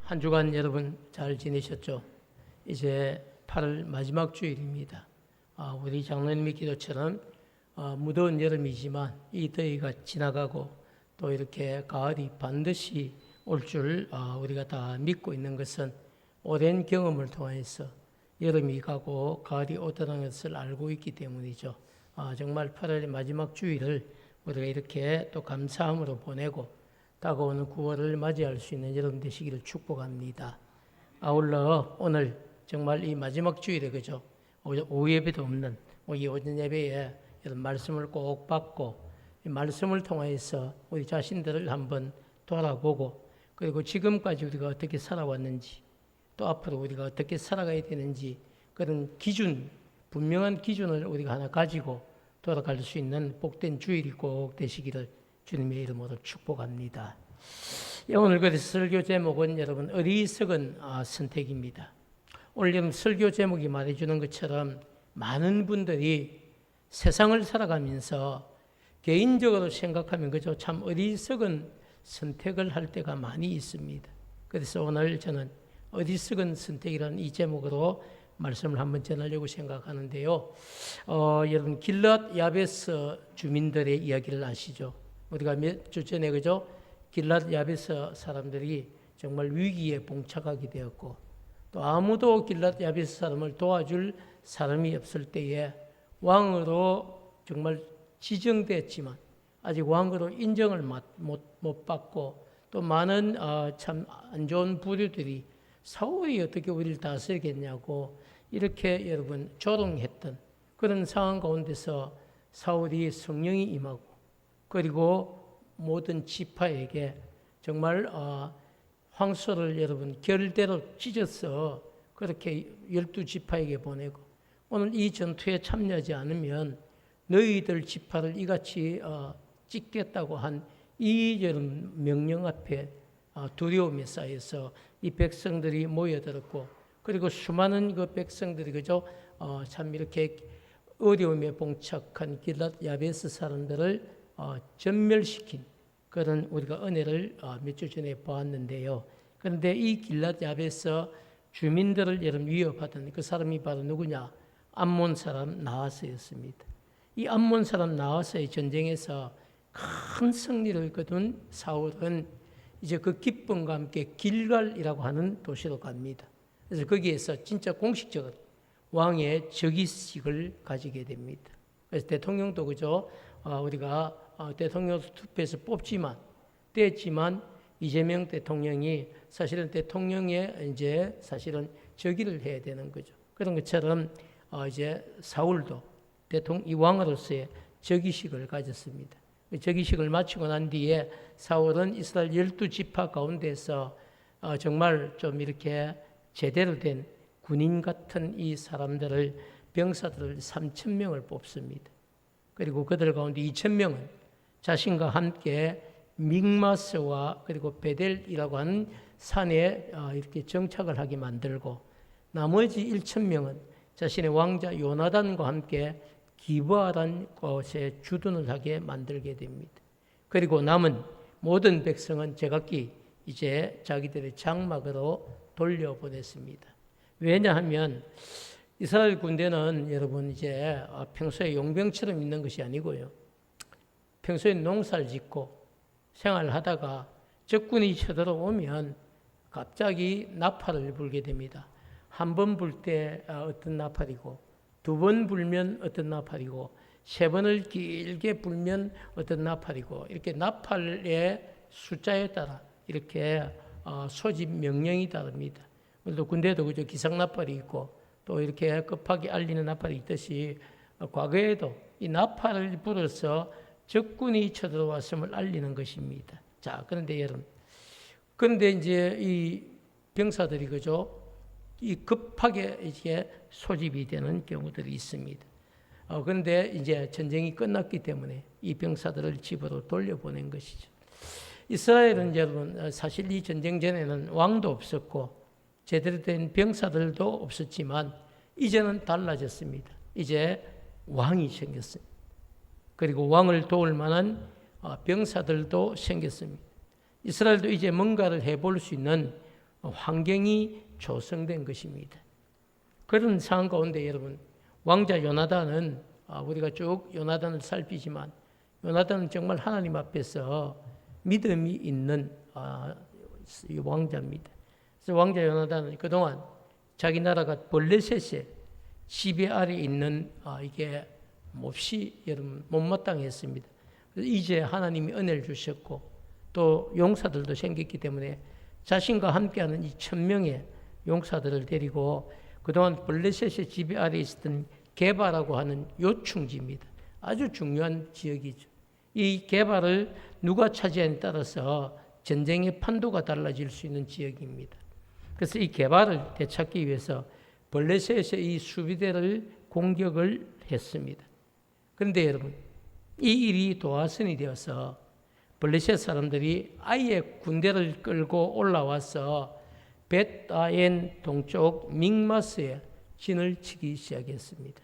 한 주간 여러분 잘 지내셨죠? 이제 8월 마지막 주일입니다. 우리 장로님의 기도처럼 무더운 여름이지만 이 더위가 지나가고 또 이렇게 가을이 반드시 올 줄 우리가 다 믿고 있는 것은 오랜 경험을 통해서 여름이 가고 가을이 오더라는 것을 알고 있기 때문이죠. 정말 8월의 마지막 주일을 우리가 이렇게 또 감사함으로 보내고 다가오는 9월을 맞이할 수 있는 여러분 되시기를 축복합니다. 아울러 오늘 정말 이 마지막 주일에 그죠? 오후 예배도 없는 이 오전 예배에 이런 말씀을 꼭 받고 이 말씀을 통해서 우리 자신들을 한번 돌아보고 그리고 지금까지 우리가 어떻게 살아왔는지 또 앞으로 우리가 어떻게 살아가야 되는지 그런 기준, 분명한 기준을 우리가 하나 가지고 돌아갈 수 있는 복된 주일이 꼭 되시기를 주님의 이름으로 축복합니다. 오늘 그래서 설교 제목은 여러분 어리석은 선택입니다. 오늘 여러분 설교 제목이 말해주는 것처럼 많은 분들이 세상을 살아가면서 개인적으로 생각하면 그저 참 어리석은 선택을 할 때가 많이 있습니다. 그래서 오늘 저는 어리석은 선택이라는 이 제목으로 말씀을 한번 전하려고 생각하는데요. 여러분 길랏 야베스 주민들의 이야기를 아시죠? 우리가 몇 주 전에 그죠? 길랏 야베스 사람들이 정말 위기에 봉착하게 되었고 또 아무도 길랏 야베스 사람을 도와줄 사람이 없을 때에 왕으로 정말 지정됐지만 아직 왕으로 인정을 못 받고 또 많은 참 안 좋은 부류들이 사울이 어떻게 우리를 다스리겠냐고 이렇게 여러분 조롱했던 그런 상황 가운데서 사울이 성령이 임하고 그리고 모든 지파에게 정말 황소를 여러분 결대로 찢어서 그렇게 12지파에게 보내고 오늘 이 전투에 참여하지 않으면 너희들 지파를 이같이 찢겠다고 한 이 명령 앞에 두려움에 쌓여서 이 백성들이 모여들었고 그리고 수많은 그 백성들이 그저 참 이렇게 어려움에 봉착한 길랏 야베스 사람들을 전멸시킨 그런 우리가 은혜를 몇 주 전에 보았는데요. 그런데 이 길랏 야베스 주민들을 여러분 위협하던 그 사람이 바로 누구냐? 암몬 사람 나하스였습니다. 이 암몬 사람 나하스의 전쟁에서 큰 승리를 거둔 사울은 이제 그 기쁨과 함께 길갈이라고 하는 도시로 갑니다. 그래서 거기에서 진짜 공식적으로 왕의 즉위식을 가지게 됩니다. 그래서 대통령도 그죠? 우리가 대통령 투표에서 됐지만 이재명 대통령이 사실은 대통령의 이제 사실은 즉위를 해야 되는 거죠. 그런 것처럼 이제 사울도 이 왕으로서의 즉위식을 가졌습니다. 즉위식을 마치고 난 뒤에 사울은 이스라엘 12지파 가운데서 정말 좀 이렇게 제대로 된 군인 같은 이 사람들을 병사들을 3,000명을 뽑습니다. 그리고 그들 가운데 2,000명은 자신과 함께 믹마스와 그리고 베델이라고 하는 산에 이렇게 정착을 하게 만들고 나머지 1,000명은 자신의 왕자 요나단과 함께 기브아라는 곳에 주둔을 하게 만들게 됩니다. 그리고 남은 모든 백성은 제각기 이제 자기들의 장막으로 돌려보냈습니다. 왜냐하면 이스라엘 군대는 여러분 이제 평소에 용병처럼 있는 것이 아니고요. 평소에 농사를 짓고 생활하다가 적군이 쳐들어오면 갑자기 나팔을 불게 됩니다. 한 번 불 때 어떤 나팔이고 두 번 불면 어떤 나팔이고 세 번을 길게 불면 어떤 나팔이고 이렇게 나팔의 숫자에 따라 이렇게 소집 명령이 다릅니다. 또 군대도 그저 기상 나팔이 있고 또 이렇게 급하게 알리는 나팔이 있듯이 과거에도 이 나팔을 불어서 적군이 쳐들어왔음을 알리는 것입니다. 자, 그런데 여러분, 그런데 이제 이 병사들이 그죠? 이 급하게 이제 소집이 되는 경우들이 있습니다. 그런데 이제 전쟁이 끝났기 때문에 이 병사들을 집으로 돌려보낸 것이죠. 이스라엘은 여러분 사실 이 전쟁 전에는 왕도 없었고 제대로 된 병사들도 없었지만 이제는 달라졌습니다. 이제 왕이 생겼습니다. 그리고 왕을 도울 만한 병사들도 생겼습니다. 이스라엘도 이제 뭔가를 해볼 수 있는 환경이 조성된 것입니다. 그런 상황 가운데 여러분, 왕자 요나단은 우리가 쭉 요나단을 살피지만 요나단은 정말 하나님 앞에서 믿음이 있는 왕자입니다. 그래서 왕자 요나단은 그동안 자기 나라가 블레셋의 지배 아래 있는 이게 몹시 여러분 못마땅했습니다. 그래서 이제 하나님이 은혜를 주셨고 또 용사들도 생겼기 때문에 자신과 함께하는 이 1000명의 용사들을 데리고 그동안 블레셋의 지배 아래 있었던 게바라고 하는 요충지입니다. 아주 중요한 지역이죠. 이 게바를 누가 차지하냐에 따라서 전쟁의 판도가 달라질 수 있는 지역입니다. 그래서 이 게바를 되찾기 위해서 블레셋의 이 수비대를 공격을 했습니다. 그런데 여러분, 이 일이 도화선이 되어서 블레셋 사람들이 아예 군대를 끌고 올라와서 벳아엔 동쪽 믹마스에 진을 치기 시작했습니다.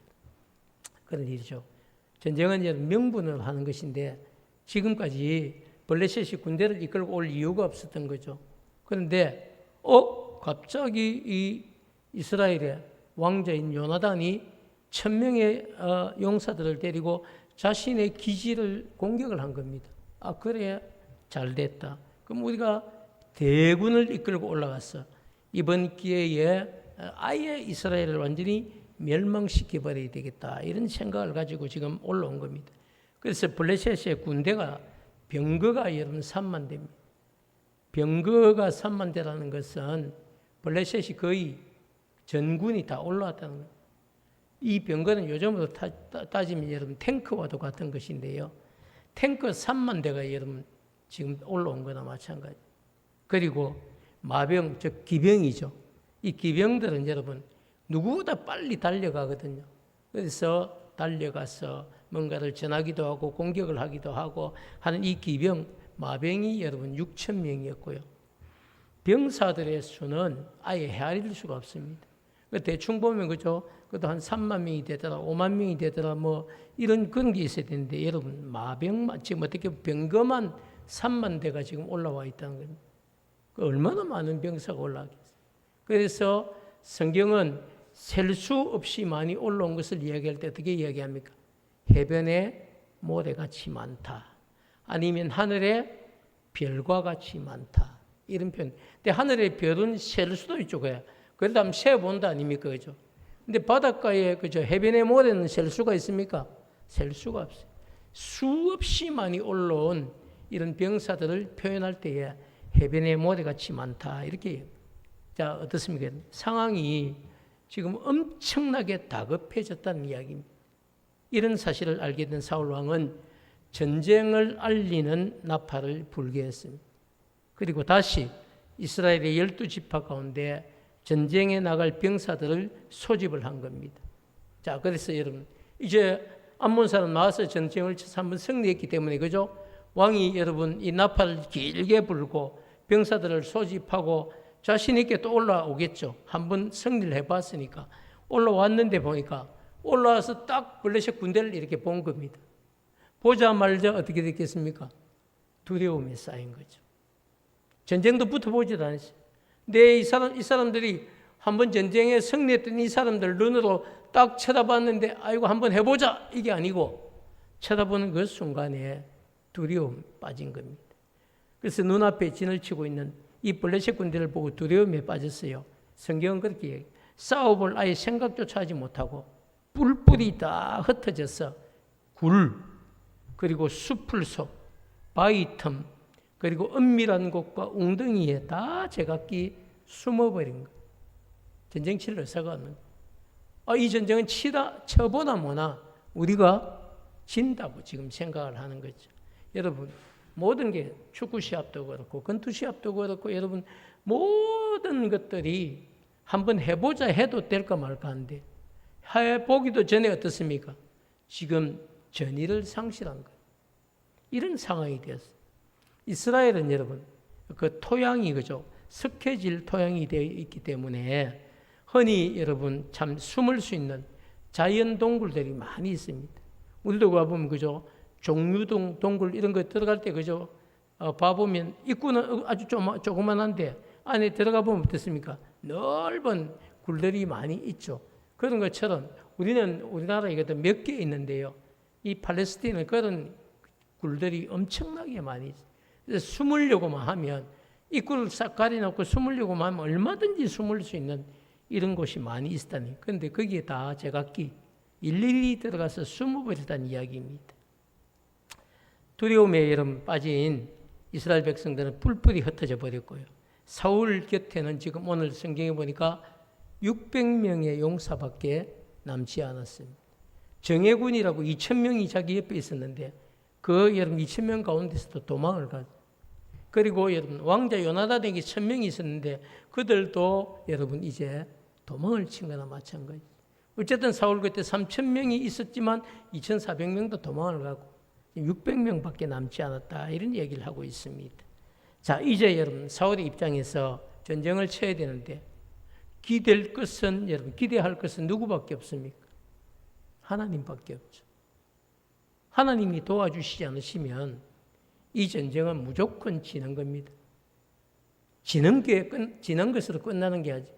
그런 일이죠. 전쟁은 이제 명분을 하는 것인데 지금까지 블레셋이 군대를 이끌고 올 이유가 없었던 거죠. 그런데 갑자기 이 이스라엘의 왕자인 요나단이 1000명의 용사들을 데리고 자신의 기지를 공격을 한 겁니다. 그래 잘 됐다. 그럼 우리가 대군을 이끌고 올라갔어. 이번 기회에 아예 이스라엘을 완전히 멸망시켜버려야 되겠다. 이런 생각을 가지고 지금 올라온 겁니다. 그래서 블레셋의 군대가 병거가 여러분 3만 대입니다. 병거가 3만 대라는 것은 블레셋이 거의 전군이 다 올라왔다는 거예요. 이 병거는 요즘으로 따지면 여러분 탱크와도 같은 것인데요. 탱크 3만 대가 여러분 지금 올라온 거나 마찬가지. 그리고 마병, 즉 기병이죠. 이 기병들은 여러분 누구보다 빨리 달려가거든요. 그래서 달려가서 뭔가를 전하기도 하고 공격을 하기도 하고 하는 이 기병, 마병이 여러분 6,000명이었고요. 병사들의 수는 아예 헤아릴 수가 없습니다. 대충 보면 그죠? 그것도 한 3만 명이 되더라, 5만 명이 되더라, 뭐 이런 그런 게 있어야 되는데 여러분 마병만 지금 어떻게 병거만 3만 대가 지금 올라와 있다는 겁니다. 얼마나 많은 병사가 올라왔겠어요. 그래서 성경은 셀 수 없이 많이 올라온 것을 이야기할 때 어떻게 이야기합니까? 해변에 모래같이 많다. 아니면 하늘에 별과 같이 많다. 이런 표현. 근데 하늘의 별은 셀 수도 있죠. 그래도 한번 세어본다 아닙니까? 그죠? 근데 바닷가에 그죠? 해변의 모래는 셀 수가 있습니까? 셀 수가 없어요. 수없이 많이 올라온 이런 병사들을 표현할 때에 해변의 모래같이 많다. 이렇게. 자, 어떻습니까? 상황이 지금 엄청나게 다급해졌다는 이야기입니다. 이런 사실을 알게 된 사울왕은 전쟁을 알리는 나팔을 불게 했습니다. 그리고 다시 이스라엘의 12지파 가운데 전쟁에 나갈 병사들을 소집을 한 겁니다. 자, 그래서 여러분 이제 암몬 사람 나와서 전쟁을 쳐서 한번 승리했기 때문에 그죠? 왕이 여러분 이 나팔을 길게 불고 병사들을 소집하고 자신 있게 또 올라오겠죠. 한번 승리를 해봤으니까. 올라왔는데 보니까 올라와서 딱 블레셋 군대를 이렇게 본 겁니다. 보자마자 어떻게 됐겠습니까? 두려움이 쌓인 거죠. 전쟁도 붙어보지도 않았어요. 근데 이 사람들이 한번 전쟁에 승리했던 이 사람들 눈으로 딱 쳐다봤는데 아이고 한번 해보자 이게 아니고 쳐다보는 그 순간에 두려움 빠진 겁니다. 그래서 눈앞에 진을 치고 있는 이 블레셋 군대를 보고 두려움에 빠졌어요. 성경은 그렇게 얘기해요. 싸워볼 아예 생각조차 하지 못하고 뿔뿔이 다 흩어져서 굴 그리고 숲을 속 바위 틈 그리고 은밀한 곳과 웅덩이에 다 제각기 숨어버린 거예요. 전쟁 칠 의사가 없는 거예요. 이 전쟁은 쳐보나 뭐나 우리가 진다고 지금 생각을 하는 거죠. 여러분 모든 게 축구 시합도 그렇고 권투 시합도 그렇고 여러분 모든 것들이 한번 해보자 해도 될까 말까 한데 해보기도 전에 어떻습니까? 지금 전의를 상실한 거예요. 이런 상황이 되었어요. 이스라엘은 여러분 그 토양이 그죠? 석회질 토양이 되어 있기 때문에 흔히 여러분 참 숨을 수 있는 자연 동굴들이 많이 있습니다. 우리도 가보면 그죠? 종류동 동굴 이런 거 들어갈 때 그죠? 봐보면 입구는 아주 조그만한데 안에 들어가 보면 어떻습니까? 넓은 굴들이 많이 있죠. 그런 것처럼 우리나라에 몇 개 있는데요. 이 팔레스타인은 그런 굴들이 엄청나게 많이 있어요. 그래서 숨으려고만 하면 이 굴을 싹 가려놓고 숨으려고만 하면 얼마든지 숨을 수 있는 이런 곳이 많이 있다니. 그런데 거기에 다 제각기 일일이 들어가서 숨어버렸다는 이야기입니다. 두려움에 여러분 빠진 이스라엘 백성들은 뿔뿔이 흩어져 버렸고요. 사울 곁에는 지금 오늘 성경에 보니까 600명의 용사밖에 남지 않았습니다. 정예군이라고 2,000명이 자기 옆에 있었는데 그 여러분 2,000명 가운데서도 도망을 가죠. 그리고 여러분 왕자 요나단에게 1,000명이 있었는데 그들도 여러분 이제 도망을 친 거나 마찬가지. 어쨌든 사울 그때 3,000명이 있었지만 2,400명도 도망을 가고 600명밖에 남지 않았다. 이런 얘기를 하고 있습니다. 자, 이제 여러분 사울의 입장에서 전쟁을 쳐야 되는데 기댈 것은 여러분 기대할 것은 누구밖에 없습니까? 하나님밖에 없죠. 하나님이 도와주시지 않으시면 이 전쟁은 무조건 지는 겁니다. 지는 것으로 끝나는 게 아니지.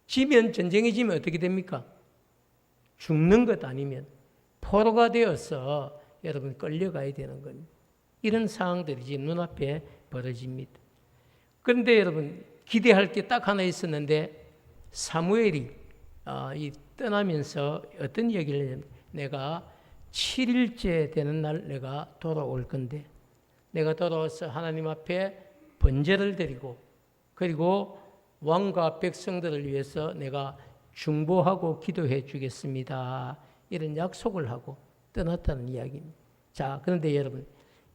지면 전쟁이 지면 어떻게 됩니까? 죽는 것 아니면 포로가 되어서 여러분 끌려가야 되는 겁니다. 이런 상황들이 지금 눈앞에 벌어집니다. 그런데 여러분 기대할 게 딱 하나 있었는데 사무엘이 떠나면서 어떤 얘기를 했냐면 내가 7일째 되는 날 내가 돌아올 건데 내가 돌아와서 하나님 앞에 번제를 드리고 그리고 왕과 백성들을 위해서 내가 중보하고 기도해 주겠습니다. 이런 약속을 하고 떠났다는 이야기입니다. 자, 그런데 여러분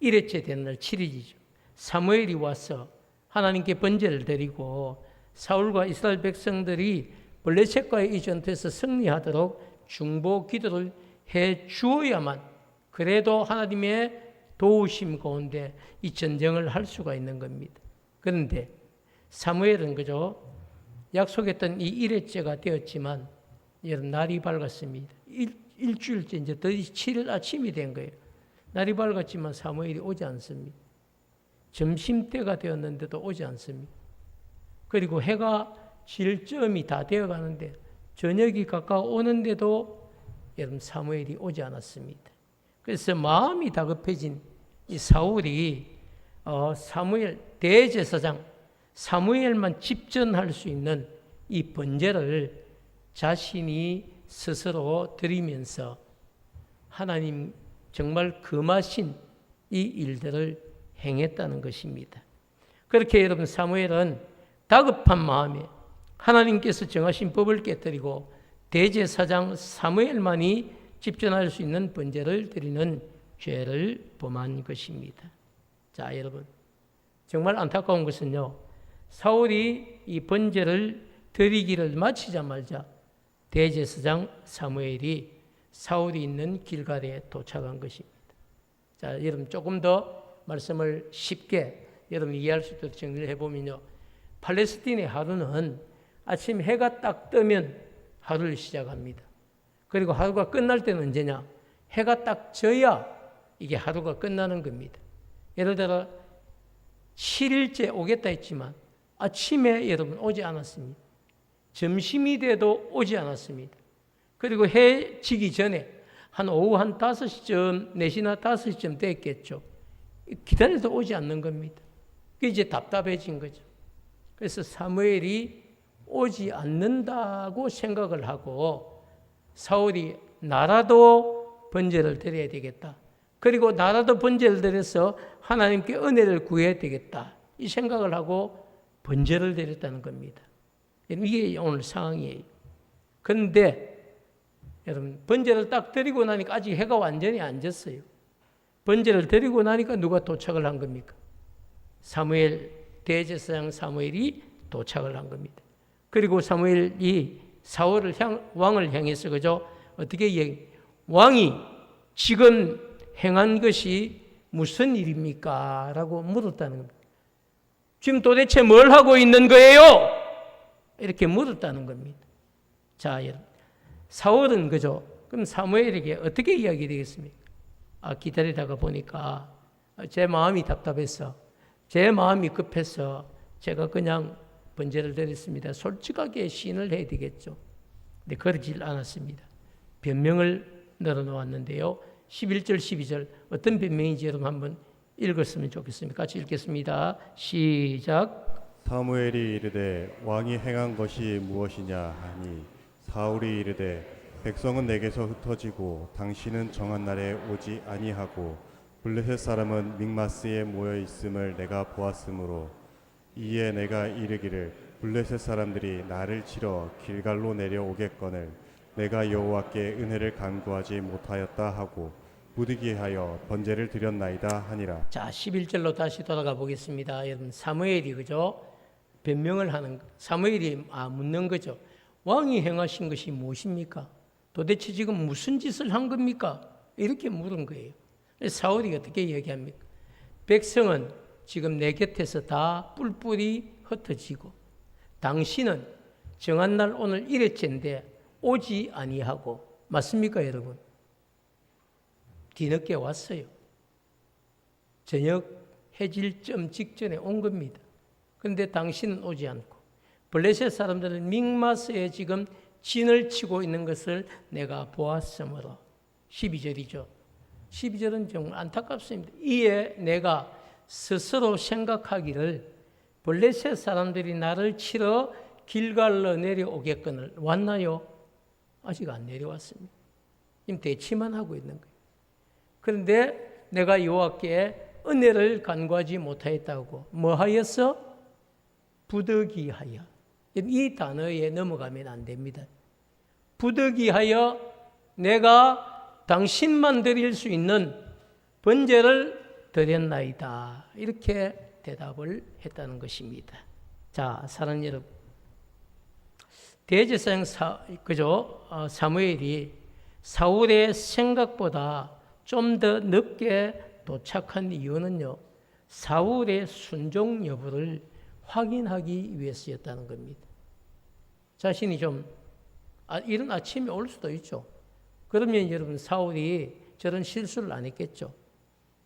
1회째 되는 날 7일이죠. 사무엘이 와서 하나님께 번제를 드리고 사울과 이스라엘 백성들이 블레셋과의 이 전투에서 승리하도록 중보 기도를 해 주어야만 그래도 하나님의 도우심 가운데 이 전쟁을 할 수가 있는 겁니다. 그런데 사무엘은 그저 약속했던 이 1회째가 되었지만 여러분 날이 밝았습니다. 일주일째 이제 드디어 7일 아침이 된 거예요. 날이 밝았지만 사무엘이 오지 않습니다. 점심때가 되었는데도 오지 않습니다. 그리고 해가 질 쯤이 다 되어가는데 저녁이 가까워오는데도 여러분 사무엘이 오지 않았습니다. 그래서 마음이 다급해진 이 사울이 사무엘 대제사장 사무엘만 집전할 수 있는 이 번제를 자신이 스스로 드리면서 하나님 정말 금하신 이 일들을 행했다는 것입니다. 그렇게 여러분 사무엘은 다급한 마음에 하나님께서 정하신 법을 깨뜨리고 대제사장 사무엘만이 집전할 수 있는 번제를 드리는 죄를 범한 것입니다. 자, 여러분 정말 안타까운 것은요. 사울이 이 번제를 드리기를 마치자마자 대제사장 사무엘이 사울이 있는 길갈에 도착한 것입니다. 자, 여러분 조금 더 말씀을 쉽게 여러분 이해할 수 있도록 정리를 해보면요. 팔레스틴의 하루는 아침 해가 딱 뜨면 하루를 시작합니다. 그리고 하루가 끝날 때는 언제냐? 해가 딱 져야 이게 하루가 끝나는 겁니다. 예를 들어 7일째 오겠다 했지만 아침에 여러분 오지 않았습니다. 점심이 돼도 오지 않았습니다. 그리고 해 지기 전에 한 오후 한 5시쯤, 4시나 5시쯤 됐겠죠. 기다려도 오지 않는 겁니다. 그게 이제 답답해진 거죠. 그래서 사무엘이 오지 않는다고 생각을 하고 사울이 나라도 번제를 드려야 되겠다. 그리고 나라도 번제를 드려서 하나님께 은혜를 구해야 되겠다. 이 생각을 하고 번제를 드렸다는 겁니다. 이게 오늘 상황이에요. 그런데 여러분 번제를 딱 드리고 나니까 아직 해가 완전히 안 졌어요. 번제를 드리고 나니까 누가 도착을 한 겁니까? 사무엘 대제사장 사무엘이 도착을 한 겁니다. 그리고 사무엘이 왕을 향해서 그죠? 어떻게 왕이 지금 행한 것이 무슨 일입니까? 라고 물었다는 겁니다. 지금 도대체 뭘 하고 있는 거예요? 이렇게 물었다는 겁니다. 자, 여러분. 사울은 그죠? 그럼 사무엘에게 어떻게 이야기 되겠습니까? 기다리다가 보니까 제 마음이 답답해서 제 마음이 급해서 제가 그냥 번제를 드렸습니다. 솔직하게 시인을 해야 되겠죠. 근데 그러질 않았습니다. 변명을 늘어놓았는데요. 11절, 12절 어떤 변명인지 여러분 한번 읽었으면 좋겠습니다. 같이 읽겠습니다. 시작. 사무엘이 이르되 왕이 행한 것이 무엇이냐 하니 사울이 이르되 백성은 내게서 흩어지고 당신은 정한 날에 오지 아니하고 블레셋 사람은 믹마스에 모여 있음을 내가 보았으므로 이에 내가 이르기를 블레셋 사람들이 나를 치러 길갈로 내려오겠거늘 내가 여호와께 은혜를 간구하지 못하였다 하고 부득이하여 번제를 드렸나이다 하니라. 자, 11절로 다시 돌아가 보겠습니다. 여러분 사무엘이 그죠? 변명을 하는 사무엘이 묻는 거죠. 왕이 행하신 것이 무엇입니까? 도대체 지금 무슨 짓을 한 겁니까? 이렇게 물은 거예요. 사울이 어떻게 얘기합니까? 백성은 지금 내 곁에서 다 뿔뿔이 흩어지고 당신은 정한 날 오늘 일회째인데 오지 아니하고 맞습니까 여러분? 뒤늦게 왔어요. 저녁 해질점 직전에 온 겁니다. 그런데 당신은 오지 않고 블레셋 사람들은 믹마스에 지금 진을 치고 있는 것을 내가 보았으므로 12절이죠. 12절은 정말 안타깝습니다. 이에 내가 스스로 생각하기를 블레셋 사람들이 나를 치러 길갈로 내려오겠거늘 왔나요? 아직 안 내려왔습니다. 지금 대치만 하고 있는 거예요. 그런데 내가 여호와께 은혜를 간구하지 못하였다고 뭐하였어? 부득이하여. 이 단어에 넘어가면 안 됩니다. 부득이하여 내가 당신만 드릴 수 있는 번제를 드렸나이다. 이렇게 대답을 했다는 것입니다. 자, 사랑하는 여러분, 대제사장 사무엘이 사울의 생각보다 좀 더 늦게 도착한 이유는요, 사울의 순종 여부를 확인하기 위해서였다는 겁니다. 자신이 좀 이른 아침에 올 수도 있죠. 그러면 여러분 사울이 저런 실수를 안 했겠죠.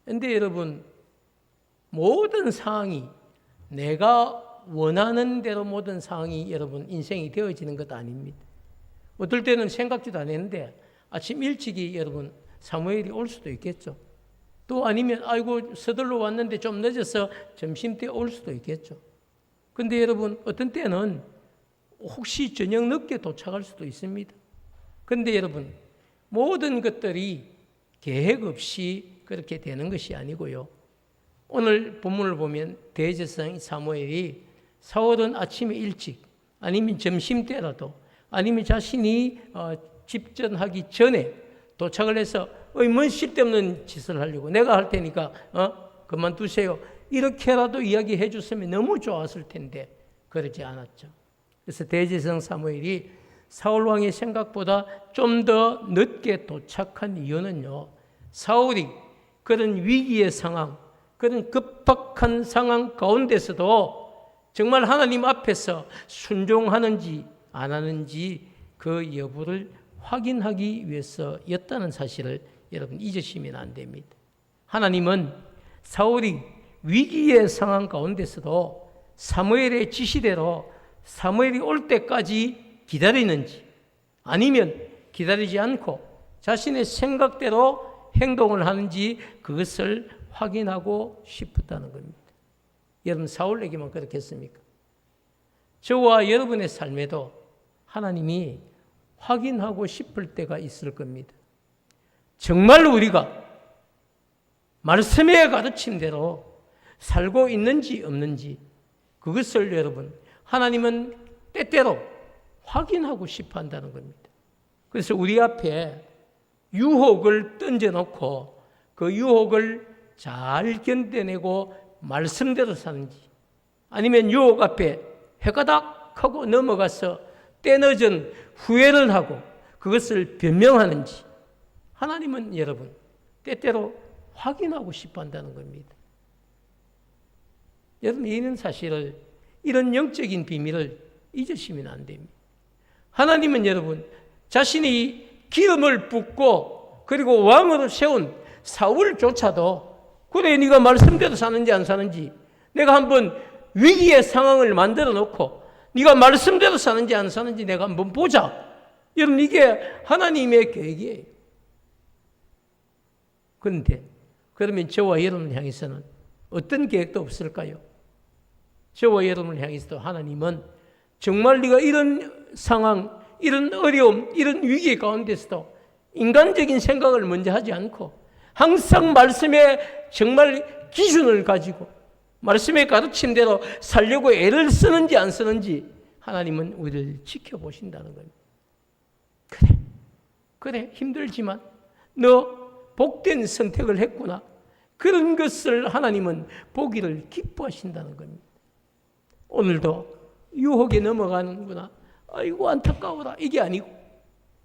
그런데 여러분 모든 상황이 내가 원하는 대로 모든 상황이 여러분 인생이 되어지는 것 아닙니다. 어떨 때는 생각지도 안 했는데 아침 일찍이 여러분 사무엘이 올 수도 있겠죠. 또 아니면 아이고 서둘러 왔는데 좀 늦어서 점심때 올 수도 있겠죠. 근데 여러분 어떤 때는 혹시 저녁 늦게 도착할 수도 있습니다. 그런데 여러분 모든 것들이 계획 없이 그렇게 되는 것이 아니고요. 오늘 본문을 보면 대제사장 사무엘이 사울은 아침에 일찍 아니면 점심때라도 아니면 자신이 집전하기 전에 도착을 해서 뭔 쓸데없는 짓을 하려고 내가 할 테니까 그만두세요. 이렇게라도 이야기해 줬으면 너무 좋았을 텐데 그러지 않았죠. 그래서 대제사장 사무엘이 사울왕의 생각보다 좀 더 늦게 도착한 이유는요, 사울이 그런 위기의 상황, 그런 급박한 상황 가운데서도 정말 하나님 앞에서 순종하는지 안 하는지 그 여부를 확인하기 위해서였다는 사실을 여러분 잊으시면 안 됩니다. 하나님은 사울이 위기의 상황 가운데서도 사무엘의 지시대로 사무엘이 올 때까지 기다리는지 아니면 기다리지 않고 자신의 생각대로 행동을 하는지 그것을 확인하고 싶었다는 겁니다. 여러분 사울에게만 그렇겠습니까? 저와 여러분의 삶에도 하나님이 확인하고 싶을 때가 있을 겁니다. 정말 우리가 말씀의 가르침대로 살고 있는지 없는지 그것을 여러분 하나님은 때때로 확인하고 싶어 한다는 겁니다. 그래서 우리 앞에 유혹을 던져놓고 그 유혹을 잘 견뎌내고 말씀대로 사는지 아니면 유혹 앞에 해가닥 하고 넘어가서 때늦은 후회를 하고 그것을 변명하는지 하나님은 여러분 때때로 확인하고 싶어 한다는 겁니다. 여러분 이런 사실을 이런 영적인 비밀을 잊으시면 안 됩니다. 하나님은 여러분 자신이 기름을 붓고 그리고 왕으로 세운 사울조차도 그래 네가 말씀대로 사는지 안 사는지 내가 한번 위기의 상황을 만들어 놓고 네가 말씀대로 사는지 안 사는지 내가 한번 보자. 여러분, 이게 하나님의 계획이에요. 그런데 그러면 저와 여러분을 향해서는 어떤 계획도 없을까요? 저와 여러분을 향해서도 하나님은 정말 네가 이런 상황, 이런 어려움, 이런 위기 가운데서도 인간적인 생각을 먼저 하지 않고 항상 말씀의 정말 기준을 가지고 말씀의 가르침대로 살려고 애를 쓰는지 안 쓰는지 하나님은 우리를 지켜보신다는 겁니다. 그래 힘들지만 너 복된 선택을 했구나. 그런 것을 하나님은 보기를 기뻐하신다는 겁니다. 오늘도 유혹에 넘어가는구나. 아이고 안타까워라. 이게 아니고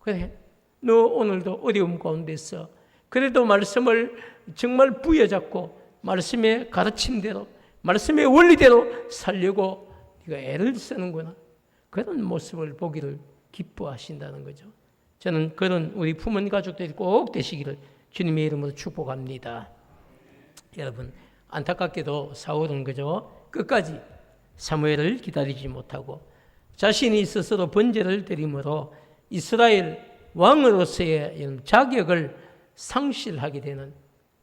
그래 너 오늘도 어려움 가운데서 그래도 말씀을 정말 부여잡고 말씀의 가르침대로 말씀의 원리대로 살려고 네가 애를 쓰는구나. 그런 모습을 보기를 기뻐하신다는 거죠. 저는 그런 우리 부모님 가족들이 꼭 되시기를 주님의 이름으로 축복합니다. 여러분, 안타깝게도 사울은 그저 끝까지 사무엘을 기다리지 못하고 자신이 스스로 번제를 드림으로 이스라엘 왕으로서의 자격을 상실하게 되는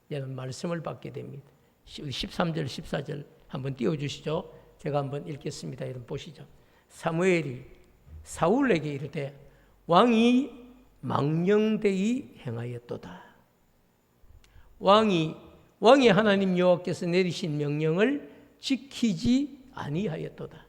이런 말씀을 받게 됩니다. 13절, 14절 한번 띄워주시죠. 제가 한번 읽겠습니다. 여러분 보시죠. 사무엘이 사울에게 이르되 왕이 망령되이 행하였도다. 왕이 하나님 여호와께서 내리신 명령을 지키지 아니하였도다.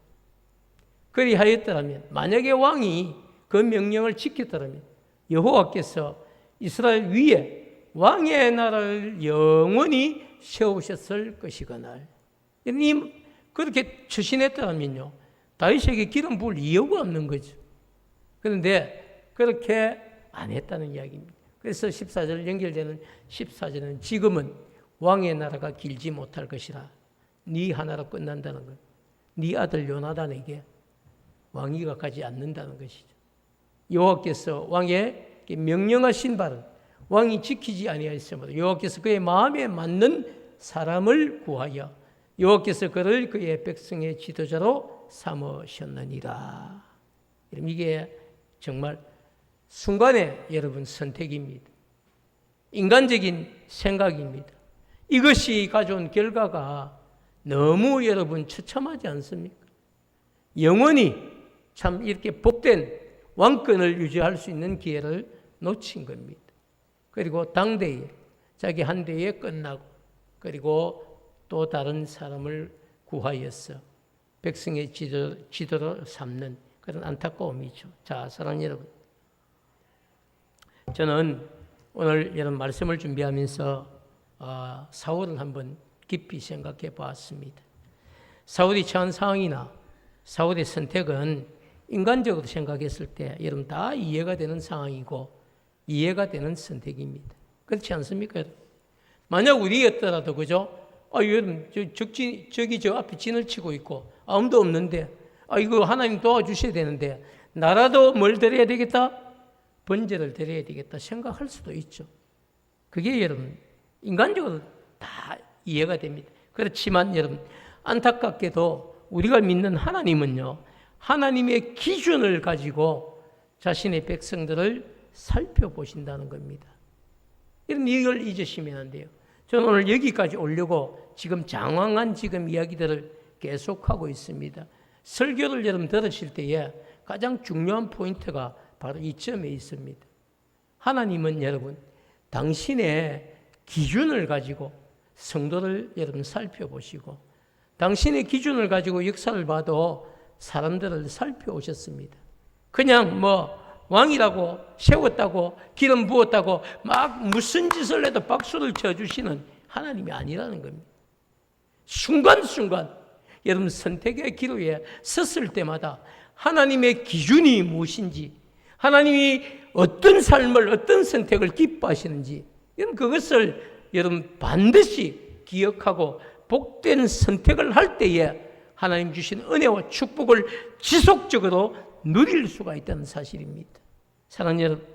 그리하였더라면 만약에 왕이 그 명령을 지켰더라면 여호와께서 이스라엘 위에 왕의 나라를 영원히 세우셨을 것이거늘. 그렇게 처신했더라면요 다윗에게 기름 부을 이유가 없는 거죠. 그런데 그렇게 안 했다는 이야기입니다. 그래서 14절 연결되는 14절은 지금은 왕의 나라가 길지 못할 것이라 네 하나로 끝난다는 것. 네 아들 요나단에게 왕위가 가지 않는다는 것이죠. 여호와께서 왕에게 명령하신 바를 왕이 지키지 아니하였으므로 여호와께서 그의 마음에 맞는 사람을 구하여 여호와께서 그를 그의 백성의 지도자로 삼으셨느니라. 이게 정말 순간의 여러분 선택입니다. 인간적인 생각입니다. 이것이 가져온 결과가 너무 여러분 처참하지 않습니까? 영원히 참 이렇게 복된 왕권을 유지할 수 있는 기회를 놓친 겁니다. 그리고 당대에 자기 한 대에 끝나고 그리고 또 다른 사람을 구하여서 백성의 지도로 삼는 그런 안타까움이죠. 자, 사랑하는 여러분, 저는 오늘 이런 말씀을 준비하면서 사울을 한번 깊이 생각해 보았습니다. 사울이 처한 상황이나 사울의 선택은 인간적으로 생각했을 때 여러분 다 이해가 되는 상황이고 이해가 되는 선택입니다. 그렇지 않습니까? 만약 우리였더라도 그죠? 여러분 저기 저 앞에 진을 치고 있고 아무도 없는데 이거 하나님 도와주셔야 되는데 나라도 뭘 드려야 되겠다? 번제를 드려야 되겠다 생각할 수도 있죠. 그게 여러분 인간적으로 다 이해가 됩니다. 그렇지만 여러분 안타깝게도 우리가 믿는 하나님은요 하나님의 기준을 가지고 자신의 백성들을 살펴보신다는 겁니다. 이걸 잊으시면 안 돼요. 저는 오늘 여기까지 오려고 지금 장황한 이야기들을 계속하고 있습니다. 설교를 여러분 들으실 때에 가장 중요한 포인트가 바로 이 점에 있습니다. 하나님은 여러분 당신의 기준을 가지고 성도를 여러분 살펴보시고 당신의 기준을 가지고 역사를 봐도 사람들을 살펴오셨습니다. 그냥 왕이라고 세웠다고 기름 부었다고 막 무슨 짓을 해도 박수를 쳐주시는 하나님이 아니라는 겁니다. 순간순간 여러분 선택의 기로에 섰을 때마다 하나님의 기준이 무엇인지 하나님이 어떤 삶을 어떤 선택을 기뻐하시는지 여러분 그것을 여러분 반드시 기억하고 복된 선택을 할 때에 하나님 주신 은혜와 축복을 지속적으로 누릴 수가 있다는 사실입니다. 사랑하는 여러분,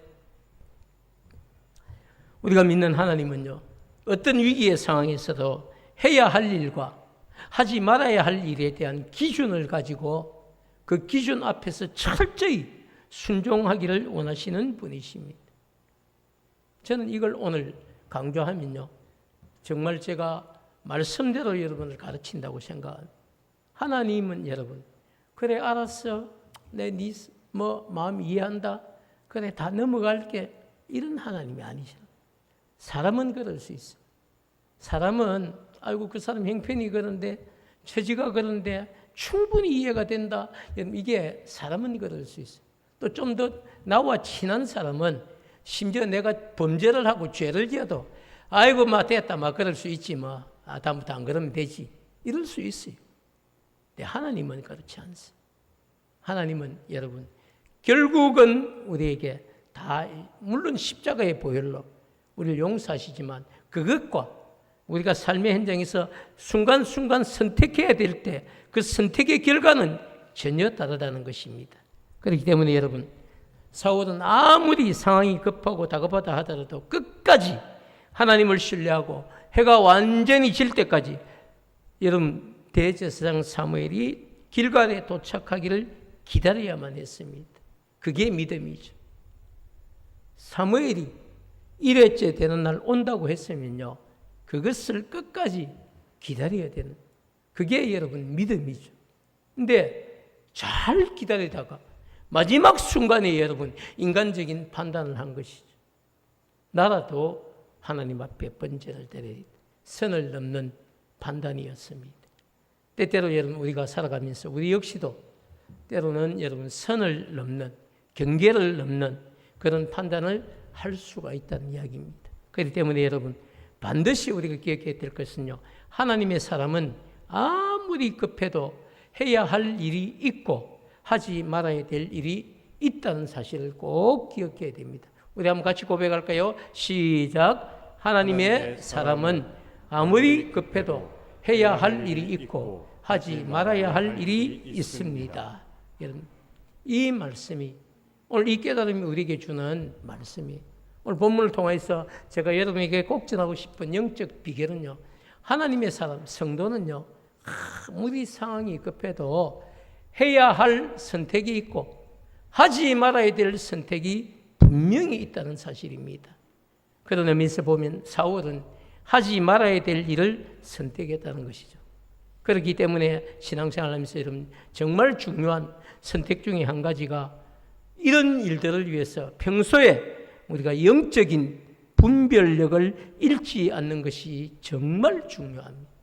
우리가 믿는 하나님은요 어떤 위기의 상황에서도 해야 할 일과 하지 말아야 할 일에 대한 기준을 가지고 그 기준 앞에서 철저히 순종하기를 원하시는 분이십니다. 저는 이걸 오늘 강조하면요, 정말 제가 말씀대로 여러분을 가르친다고 생각합니다. 하나님은 여러분, 그래 알았어, 내 마음 이해한다, 그래 다 넘어갈게, 이런 하나님이 아니셔. 사람은 그럴 수 있어. 사람은 아이고 그 사람 형편이 그런데, 처지가 그런데 충분히 이해가 된다. 이게 사람은 그럴 수 있어. 또 좀 더 나와 친한 사람은 심지어 내가 범죄를 하고 죄를 지어도 아이고 됐다 그럴 수 있지 다음부터 안 그러면 되지, 이럴 수 있어요. 근데 하나님은 그렇지 않습니다. 하나님은 여러분 결국은 우리에게 다 물론 십자가의 보혈로 우리를 용서하시지만 그것과 우리가 삶의 현장에서 순간순간 선택해야 될 때 그 선택의 결과는 전혀 다르다는 것입니다. 그렇기 때문에 여러분, 사울은 아무리 상황이 급하고 다급하다 하더라도 끝까지 하나님을 신뢰하고 해가 완전히 질 때까지 여러분 대제사장 사무엘이 길갈에 도착하기를 기다려야만 했습니다. 그게 믿음이죠. 사무엘이 1회째 되는 날 온다고 했으면요, 그것을 끝까지 기다려야 되는, 그게 여러분 믿음이죠. 근데 잘 기다리다가 마지막 순간에 여러분 인간적인 판단을 한 것이죠. 나라도 하나님 앞에 번제를 드려야 선을 넘는 판단이었습니다. 때때로 여러분 우리가 살아가면서 우리 역시도 때로는 여러분 선을 넘는, 경계를 넘는 그런 판단을 할 수가 있다는 이야기입니다. 그렇기 때문에 여러분 반드시 우리가 기억해야 될 것은요, 하나님의 사람은 아무리 급해도 해야 할 일이 있고 하지 말아야 될 일이 있다는 사실을 꼭 기억해야 됩니다. 우리 한번 같이 고백할까요? 시작. 하나님의 사람은 아무리 급해도 해야 할 일이 있고 하지 말아야 할 일이 있습니다. 여러분, 이 말씀이 오늘 이 깨달음이 우리에게 주는 말씀이, 오늘 본문을 통해서 제가 여러분에게 꼭 전하고 싶은 영적 비결은요, 하나님의 사람, 성도는요, 아무리 상황이 급해도 해야 할 선택이 있고 하지 말아야 될 선택이 분명히 있다는 사실입니다. 그런 의미에서 보면 사울은 하지 말아야 될 일을 선택했다는 것이죠. 그렇기 때문에 신앙생활 하면서 여러분 정말 중요한 선택 중에 한 가지가 이런 일들을 위해서 평소에 우리가 영적인 분별력을 잃지 않는 것이 정말 중요합니다.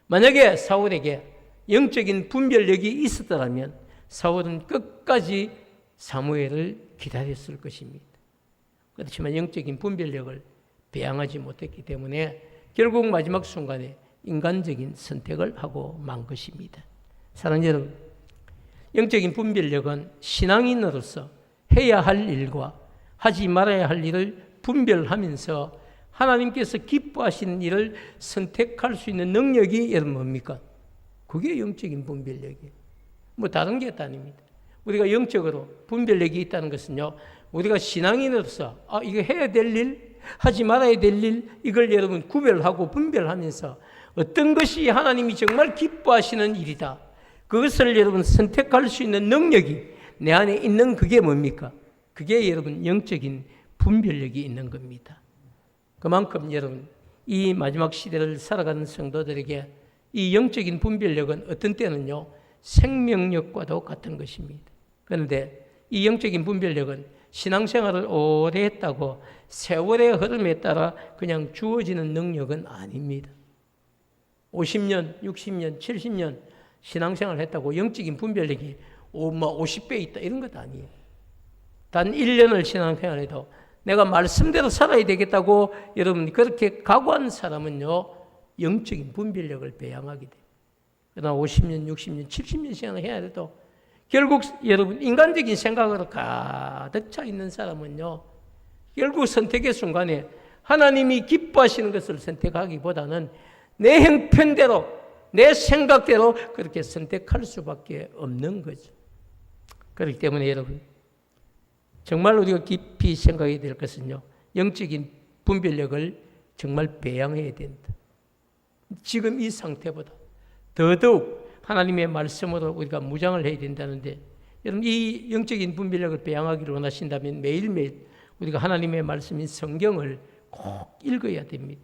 만약에 사울에게 영적인 분별력이 있었더라면 사울은 끝까지 사무엘을 기다렸을 것입니다. 그렇지만 영적인 분별력을 배양하지 못했기 때문에 결국 마지막 순간에 인간적인 선택을 하고 만 것입니다. 사랑하는 여러분, 영적인 분별력은 신앙인으로서 해야 할 일과 하지 말아야 할 일을 분별하면서 하나님께서 기뻐하시는 일을 선택할 수 있는 능력이 여러분 뭡니까? 그게 영적인 분별력이에요. 다른 게 아닙니다. 우리가 영적으로 분별력이 있다는 것은요, 우리가 신앙인으로서 이거 해야 될 일, 하지 말아야 될 일, 이걸 여러분 구별하고 분별하면서 어떤 것이 하나님이 정말 기뻐하시는 일이다, 그것을 여러분 선택할 수 있는 능력이 내 안에 있는 그게 뭡니까? 그게 여러분 영적인 분별력이 있는 겁니다. 그만큼 여러분 이 마지막 시대를 살아가는 성도들에게 이 영적인 분별력은 어떤 때는요 생명력과도 같은 것입니다. 그런데 이 영적인 분별력은 신앙생활을 오래 했다고 세월의 흐름에 따라 그냥 주어지는 능력은 아닙니다. 50년, 60년, 70년 신앙생활을 했다고 영적인 분별력이 50배 있다 이런 것 아니에요. 단 1년을 신앙생활해도 내가 말씀대로 살아야 되겠다고 여러분 그렇게 각오한 사람은요 영적인 분별력을 배양하게 돼요. 그러나 50년, 60년, 70년 신앙을 해야 해도 결국 여러분 인간적인 생각으로 가득 차 있는 사람은요 결국 선택의 순간에 하나님이 기뻐하시는 것을 선택하기보다는 내 형편대로 내 생각대로 그렇게 선택할 수밖에 없는 거죠. 그렇기 때문에 여러분 정말 우리가 깊이 생각해야 될 것은요 영적인 분별력을 정말 배양해야 된다. 지금 이 상태보다 더더욱 하나님의 말씀으로 우리가 무장을 해야 된다는데 여러분 이 영적인 분별력을 배양하기를 원하신다면 매일매일 우리가 하나님의 말씀인 성경을 꼭 읽어야 됩니다.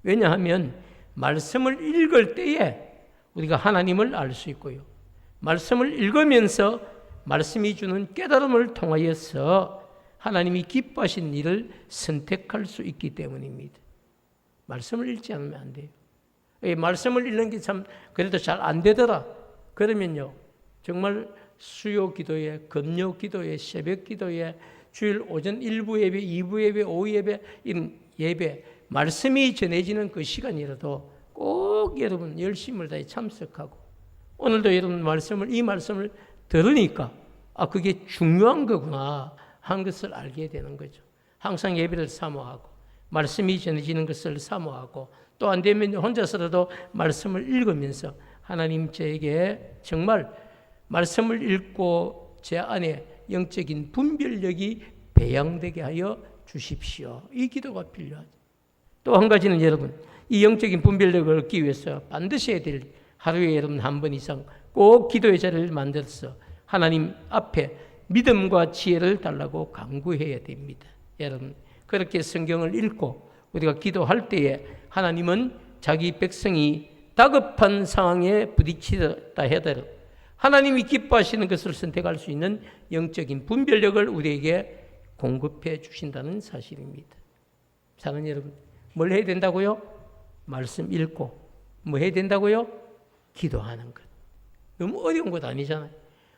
왜냐하면 말씀을 읽을 때에 우리가 하나님을 알 수 있고요. 말씀을 읽으면서 말씀이 주는 깨달음을 통하여서 하나님이 기뻐하신 일을 선택할 수 있기 때문입니다. 말씀을 읽지 않으면 안 돼요. 말씀을 읽는 게 참 그래도 잘 안 되더라. 그러면요, 정말 수요 기도에, 금요 기도에, 새벽 기도에, 주일 오전 1부 예배, 2부 예배, 오후 예배, 이런 예배, 말씀이 전해지는 그 시간이라도 꼭 여러분 열심을 다해 참석하고, 오늘도 여러분 이 말씀을 들으니까 그게 중요한 거구나 한 것을 알게 되는 거죠. 항상 예배를 사모하고 말씀이 전해지는 것을 사모하고, 또 안 되면 혼자서라도 말씀을 읽으면서 하나님 저에게 정말 말씀을 읽고 제 안에 영적인 분별력이 배양되게 하여 주십시오. 이 기도가 필요하죠. 또 한 가지는 여러분, 이 영적인 분별력을 얻기 위해서 반드시 해야 될, 하루에 여러분 한 번 이상 꼭 기도의 자리를 만들어서 하나님 앞에 믿음과 지혜를 달라고 간구해야 됩니다. 여러분, 그렇게 성경을 읽고 우리가 기도할 때에 하나님은 자기 백성이 다급한 상황에 부딪히다 하더라도 하나님이 기뻐하시는 것을 선택할 수 있는 영적인 분별력을 우리에게 공급해 주신다는 사실입니다. 사랑하는 여러분, 뭘 해야 된다고요? 말씀 읽고. 뭐 해야 된다고요? 기도하는 것. 너무 어려운 것 아니잖아요.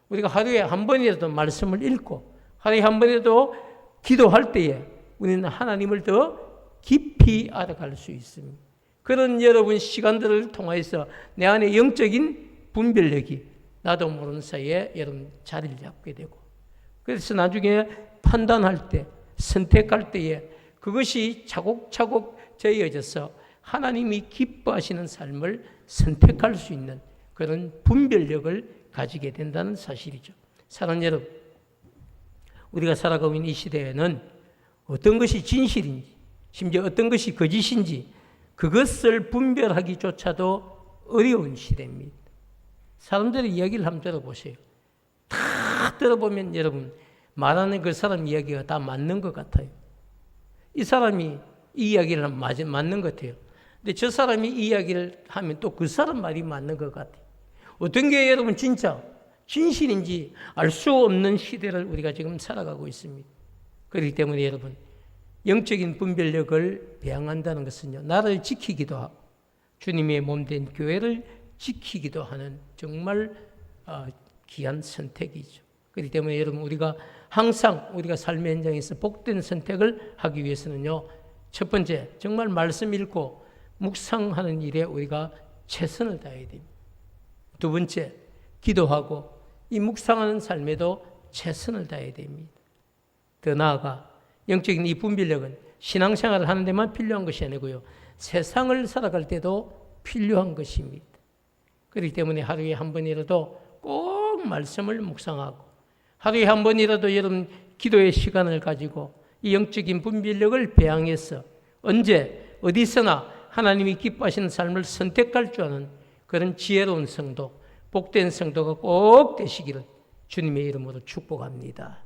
우리가 하루에 한 번이라도 말씀을 읽고 하루에 한 번이라도 기도할 때에 우리는 하나님을 더 깊이 알아갈 수 있습니다. 그런 여러분 시간들을 통해서 내 안에 영적인 분별력이 나도 모르는 사이에 여러분 자리를 잡게 되고, 그래서 나중에 판단할 때, 선택할 때에 그것이 차곡차곡 저어져서 하나님이 기뻐하시는 삶을 선택할 수 있는 그런 분별력을 가지게 된다는 사실이죠. 사랑하는 여러분, 우리가 살아가고 있는 이 시대에는 어떤 것이 진실인지, 심지어 어떤 것이 거짓인지 그것을 분별하기조차도 어려운 시대입니다. 사람들의 이야기를 한번 들어보세요. 다 들어보면 여러분 말하는 그 사람 이야기가 다 맞는 것 같아요. 이 사람이 이 이야기를 하면 맞는 것 같아요. 근데 저 사람이 이 이야기를 하면 또 그 사람 말이 맞는 것 같아요. 어떤 게 여러분 진짜 진실인지 알 수 없는 시대를 우리가 지금 살아가고 있습니다. 그렇기 때문에 여러분, 영적인 분별력을 배양한다는 것은요, 나를 지키기도 하고 주님의 몸된 교회를 지키기도 하는 정말 귀한 선택이죠. 그렇기 때문에 여러분, 우리가 항상 우리가 삶의 현장에서 복된 선택을 하기 위해서는요, 첫 번째, 정말 말씀 읽고 묵상하는 일에 우리가 최선을 다해야 됩니다. 두 번째, 기도하고 이 묵상하는 삶에도 최선을 다해야 됩니다. 더 나아가 영적인 이 분별력은 신앙생활을 하는 데만 필요한 것이 아니고요, 세상을 살아갈 때도 필요한 것입니다. 그렇기 때문에 하루에 한 번이라도 꼭 말씀을 묵상하고, 하루에 한 번이라도 여러분 기도의 시간을 가지고 이 영적인 분별력을 배양해서 언제 어디서나 하나님이 기뻐하시는 삶을 선택할 줄 아는 그런 지혜로운 성도, 복된 성도가 꼭 되시기를 주님의 이름으로 축복합니다.